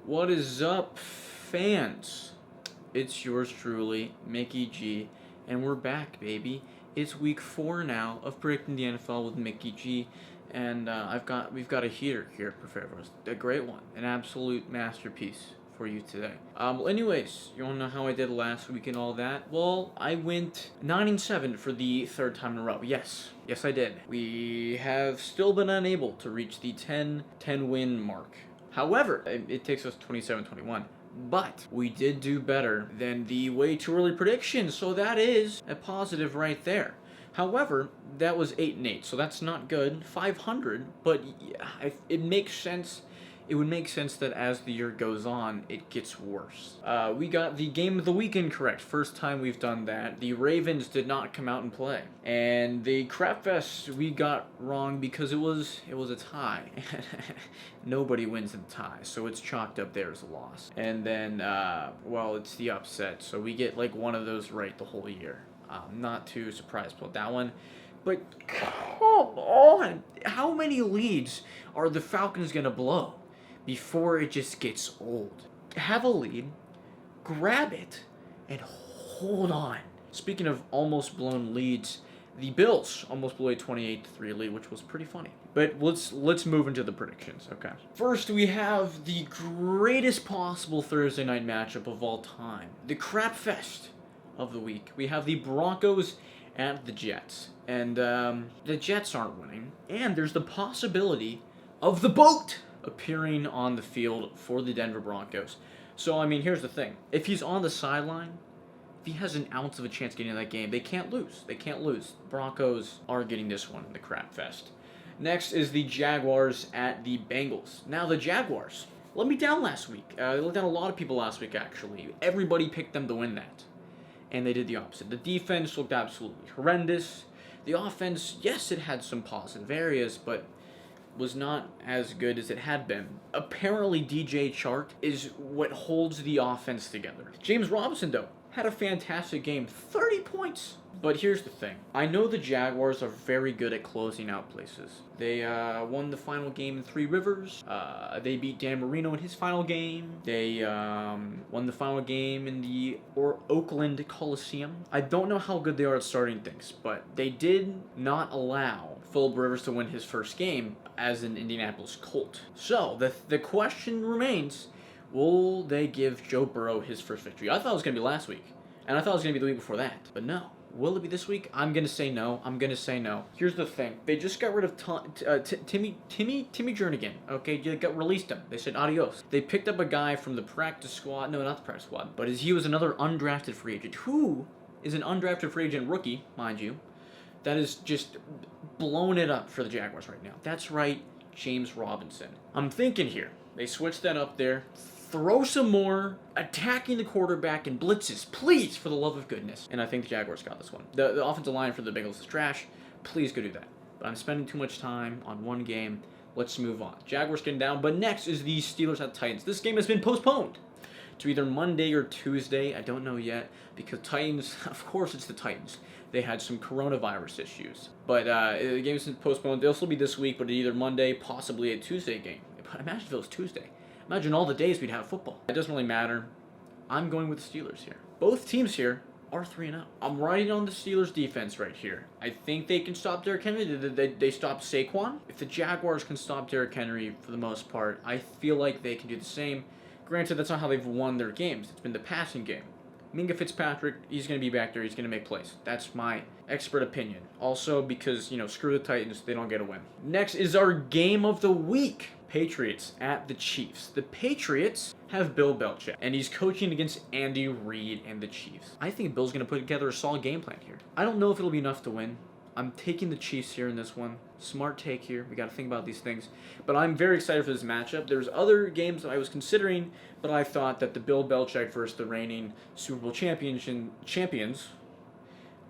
What is up, fans? It's yours truly, Mickey G, and we're back, baby. It's week 4 now of predicting the NFL with Mickey G, and we've got a heater here for us, a great one, an absolute masterpiece for you today. Anyways, you wanna know how I did last week and all that? Well, I went 9-7 for the third time in a row. Yes, I did. We have still been unable to reach the 10 win mark. However, it takes us 27-21. But we did do better than the way too early prediction, so that is a positive right there. However, that was 8-8, so that's not good. 500, but it makes sense. It would make sense that as the year goes on, it gets worse. We got the game of the weekend correct. First time we've done that. The Ravens did not come out and play. And the Crapfest we got wrong because it was a tie. Nobody wins in a tie, so it's chalked up there as a loss. And then, well, it's the upset, so we get like one of those right the whole year. Not too surprised about that one. But come on! How many leads are the Falcons gonna blow before it just gets old? Have a lead, grab it, and hold on. Speaking of almost blown leads, the Bills almost blew a 28-3 lead, which was pretty funny. But let's move into the predictions, okay? First, we have the greatest possible Thursday night matchup of all time. The crap fest of the week. We have the Broncos at the Jets. And the Jets aren't winning. And there's the possibility of the boat appearing on the field for the Denver Broncos. So, I mean, here's the thing. If he's on the sideline, if he has an ounce of a chance getting in that game, they can't lose. They can't lose. The Broncos are getting this one in the crap fest. Next is the Jaguars at the Bengals. Now, the Jaguars let me down last week. They let down a lot of people last week, actually. Everybody picked them to win that. And they did the opposite. The defense looked absolutely horrendous. The offense, yes, it had some positive areas, but was not as good as it had been. Apparently, DJ Chark is what holds the offense together. James Robinson, though, had a fantastic game. 30 points. But here's the thing. I know the Jaguars are very good at closing out places. They won the final game in Three Rivers. They beat Dan Marino in his final game. They won the final game in the Oakland Coliseum. I don't know how good they are at starting things, but they did not allow Phillip Rivers to win his first game as an Indianapolis Colt. So the question remains, will they give Joe Burrow his first victory? I thought it was going to be last week, and I thought it was going to be the week before that, but no. Will it be this week? I'm going to say no. Here's the thing. They just got rid of Timmy Jernigan, okay? They released him. They said adios. They picked up a guy from the practice squad. No, not the practice squad, but he was another undrafted free agent. Who is an undrafted free agent rookie, mind you, that is just blowing it up for the Jaguars right now. That's right, James Robinson. I'm thinking here. They switched that up there. Throw some more attacking the quarterback and blitzes, please, for the love of goodness. And I think the Jaguars got this one. The offensive line for the Bengals is trash. Please go do that. But I'm spending too much time on one game. Let's move on. Jaguars getting down. But next is the Steelers at Titans. This game has been postponed to either Monday or Tuesday. I don't know yet. Because Titans, of course it's the Titans. They had some coronavirus issues. But the game has been postponed. They'll still be this week, but either Monday, possibly a Tuesday game. But imagine if it was Tuesday. Imagine all the days we'd have football. It doesn't really matter. I'm going with the Steelers here. Both teams here are 3-0. I'm riding on the Steelers defense right here. I think they can stop Derrick Henry. They stopped Saquon. If the Jaguars can stop Derrick Henry for the most part, I feel like they can do the same. Granted, that's not how they've won their games. It's been the passing game. Minka Fitzpatrick, he's going to be back there. He's going to make plays. That's my expert opinion. Also because, screw the Titans. They don't get a win. Next is our game of the week. Patriots at the Chiefs. The Patriots have Bill Belichick, and he's coaching against Andy Reid and the Chiefs. I think Bill's going to put together a solid game plan here. I don't know if it'll be enough to win. I'm taking the Chiefs here in this one. Smart take here. We got to think about these things. But I'm very excited for this matchup. There's other games that I was considering, but I thought that the Bill Belichick versus the reigning Super Bowl champions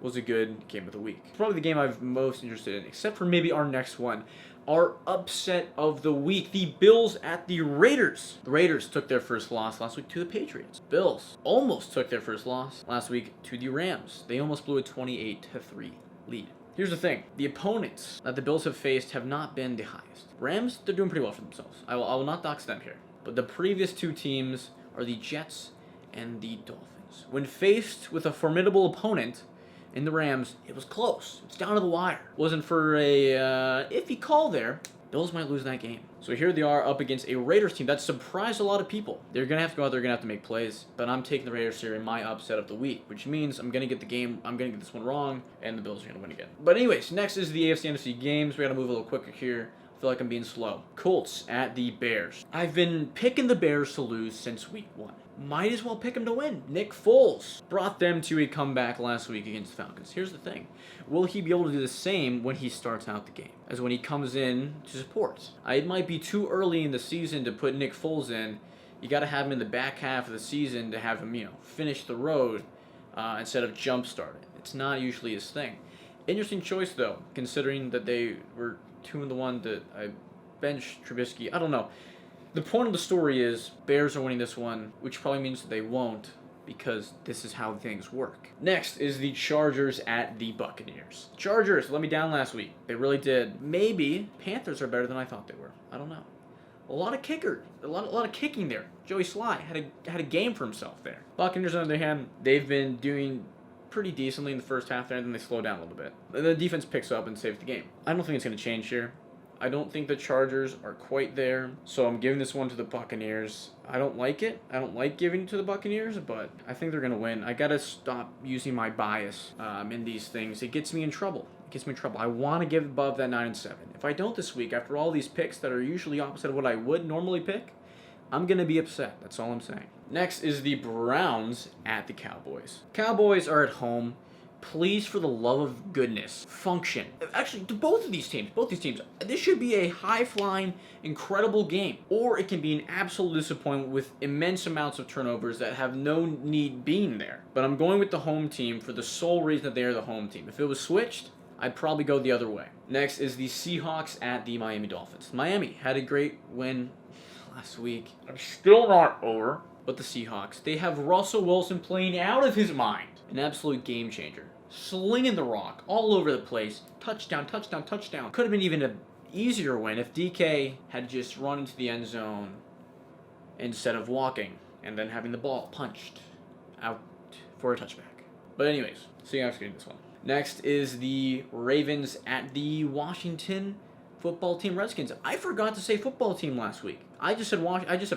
was a good game of the week. It's probably the game I'm most interested in, except for maybe our next one. Our upset of the week, the Bills at the Raiders. The Raiders took their first loss last week to the Patriots. Bills almost took their first loss last week to the Rams. They almost blew a 28-3 lead. Here's the thing. The opponents that the Bills have faced have not been the highest. Rams, they're doing pretty well for themselves. I will not dox them here. But the previous two teams are the Jets and the Dolphins. When faced with a formidable opponent in the Rams, it was close. It's down to the wire. Wasn't for a iffy call there, Bills might lose that game. So here they are up against a Raiders team that surprised a lot of people. They're going to have to go out there, going to have to make plays, but I'm taking the Raiders here in my upset of the week, which means I'm going to get this one wrong, and the Bills are going to win again. But anyways, next is the AFC NFC games. We got to move a little quicker here. I feel like I'm being slow. Colts at the Bears. I've been picking the Bears to lose since week 1. Might as well pick them to win. Nick Foles brought them to a comeback last week against the Falcons. Here's the thing. Will he be able to do the same when he starts out the game as when he comes in to support? It might be too early in the season to put Nick Foles in. You got to have him in the back half of the season to have him, finish the road instead of jump-start it. It's not usually his thing. Interesting choice, though, considering that they were 2-1 that I benched Trubisky. I don't know. The point of the story is Bears are winning this one, which probably means that they won't because this is how things work. Next is the Chargers at the Buccaneers. Chargers let me down last week. They really did. Maybe Panthers are better than I thought they were. I don't know. A lot of kicking there. Joey Sly had a game for himself there. Buccaneers, on the other hand, they've been doing pretty decently in the first half there, and then they slow down a little bit. The defense picks up and saves the game. I don't think it's going to change here. I don't think the Chargers are quite there, so I'm giving this one to the Buccaneers. I don't like it. I don't like giving it to the Buccaneers, but I think they're going to win. I got to stop using my bias in these things. It gets me in trouble. I want to give above that 9-7. If I don't this week, after all these picks that are usually opposite of what I would normally pick, I'm going to be upset. That's all I'm saying. Next is the Browns at the Cowboys. Cowboys are at home. Please, for the love of goodness, function. Actually, to both these teams, this should be a high-flying, incredible game. Or it can be an absolute disappointment with immense amounts of turnovers that have no need being there. But I'm going with the home team for the sole reason that they are the home team. If it was switched, I'd probably go the other way. Next is the Seahawks at the Miami Dolphins. Miami had a great win last week. I'm still not over. But the Seahawks, they have Russell Wilson playing out of his mind. An absolute game changer. Slinging the rock all over the place. Touchdown. Could have been even an easier win if DK had just run into the end zone instead of walking and then having the ball punched out for a touchback. But anyways, Seahawks getting this one. Next is the Ravens at the Washington football team Redskins. I forgot to say football team last week. I just said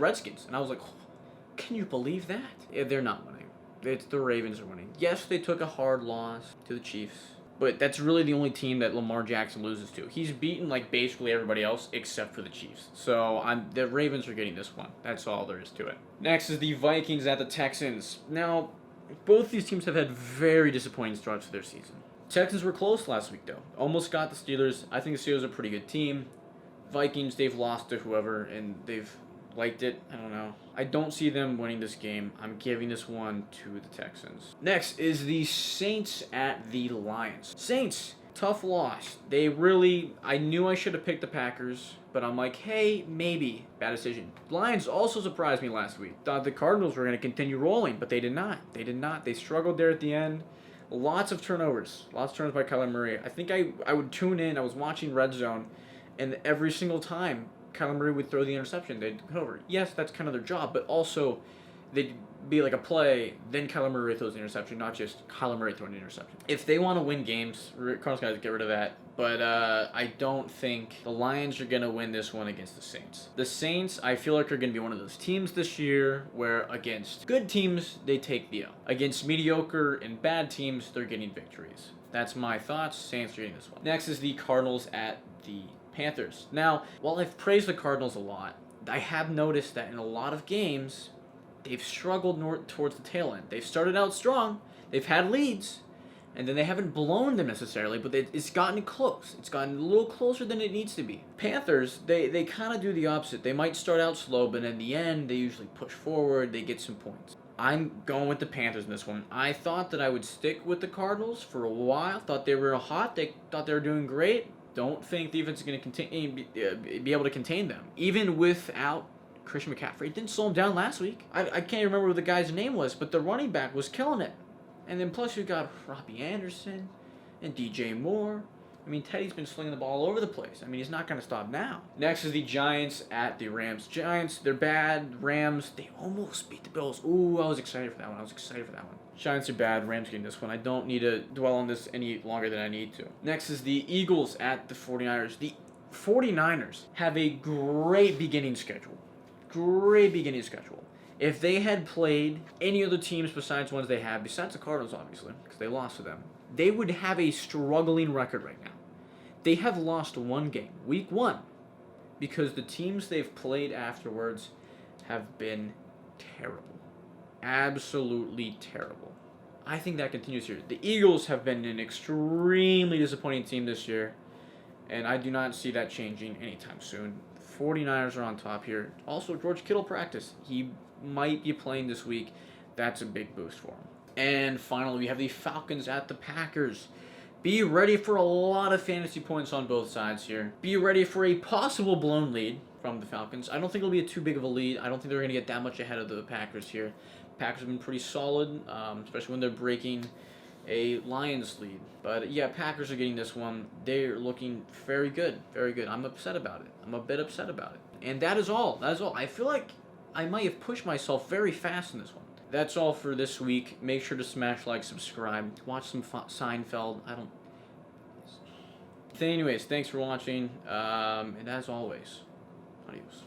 Redskins, and I was like, oh, can you believe that? Yeah, they're not winning. The Ravens are winning. Yes, they took a hard loss to the Chiefs, but that's really the only team that Lamar Jackson loses to. He's beaten basically everybody else except for the Chiefs. So the Ravens are getting this one. That's all there is to it. Next is the Vikings at the Texans. Now, both these teams have had very disappointing starts to their season. Texans were close last week, though. Almost got the Steelers. I think the Steelers are a pretty good team. Vikings, they've lost to whoever, and they've liked it. I don't know. I don't see them winning this game. I'm giving this one to the Texans. Next is the Saints at the Lions. Saints, tough loss. I knew I should have picked the Packers, but I'm like, hey, maybe. Bad decision. Lions also surprised me last week. Thought the Cardinals were going to continue rolling, but they did not. They struggled there at the end. Lots of turnovers. By Kyler Murray. I think I would tune in. I was watching Red Zone, and every single time Kyler Murray would throw the interception, they'd come over. Yes, that's kind of their job, but also they'd be like a play, then Kyler Murray throws the interception, not just Kyler Murray throwing the interception. If they want to win games, Cardinals got to get rid of that. But I don't think the Lions are going to win this one against the Saints. The Saints, I feel like, are going to be one of those teams this year where against good teams, they take the L. Against mediocre and bad teams, they're getting victories. That's my thoughts. Saints are getting this one. Next is the Cardinals at the Panthers. Now, while I've praised the Cardinals a lot, I have noticed that in a lot of games, they've struggled towards the tail end. They've started out strong, they've had leads, and then they haven't blown them necessarily, but it's gotten close. It's gotten a little closer than it needs to be. Panthers, they kind of do the opposite. They might start out slow, but in the end, they usually push forward, they get some points. I'm going with the Panthers in this one. I thought that I would stick with the Cardinals for a while, thought they were hot, thought they were doing great. Don't think the defense is going to be able to contain them. Even without Christian McCaffrey. It didn't slow him down last week. I can't remember what the guy's name was, but the running back was killing it. And then plus you got Robbie Anderson and DJ Moore I mean, Teddy's been slinging the ball all over the place. I mean, he's not going to stop now. Next is the Giants at the Rams. Giants, they're bad. Rams, they almost beat the Bills. Ooh, I was excited for that one. Giants are bad. Rams getting this one. I don't need to dwell on this any longer than I need to. Next is the Eagles at the 49ers. The 49ers have a great beginning schedule. If they had played any other teams besides ones they have, besides the Cardinals, obviously, because they lost to them, they would have a struggling record right now. They have lost one game, week 1, because the teams they've played afterwards have been terrible. Absolutely terrible. I think that continues here. The Eagles have been an extremely disappointing team this year, and I do not see that changing anytime soon. 49ers are on top here. Also, George Kittle practice. He might be playing this week. That's a big boost for him. And finally, we have the Falcons at the Packers. Be ready for a lot of fantasy points on both sides here. Be ready for a possible blown lead from the Falcons. I don't think it'll be too big of a lead. I don't think they're going to get that much ahead of the Packers here. Packers have been pretty solid, especially when they're breaking a Lions lead. But yeah, Packers are getting this one. They're looking very good. I'm upset about it. I'm a bit upset about it. And that is all. I feel like I might have pushed myself very fast in this one. That's all for this week. Make sure to smash like, subscribe, watch some Seinfeld. Anyways, thanks for watching. And as always, adios.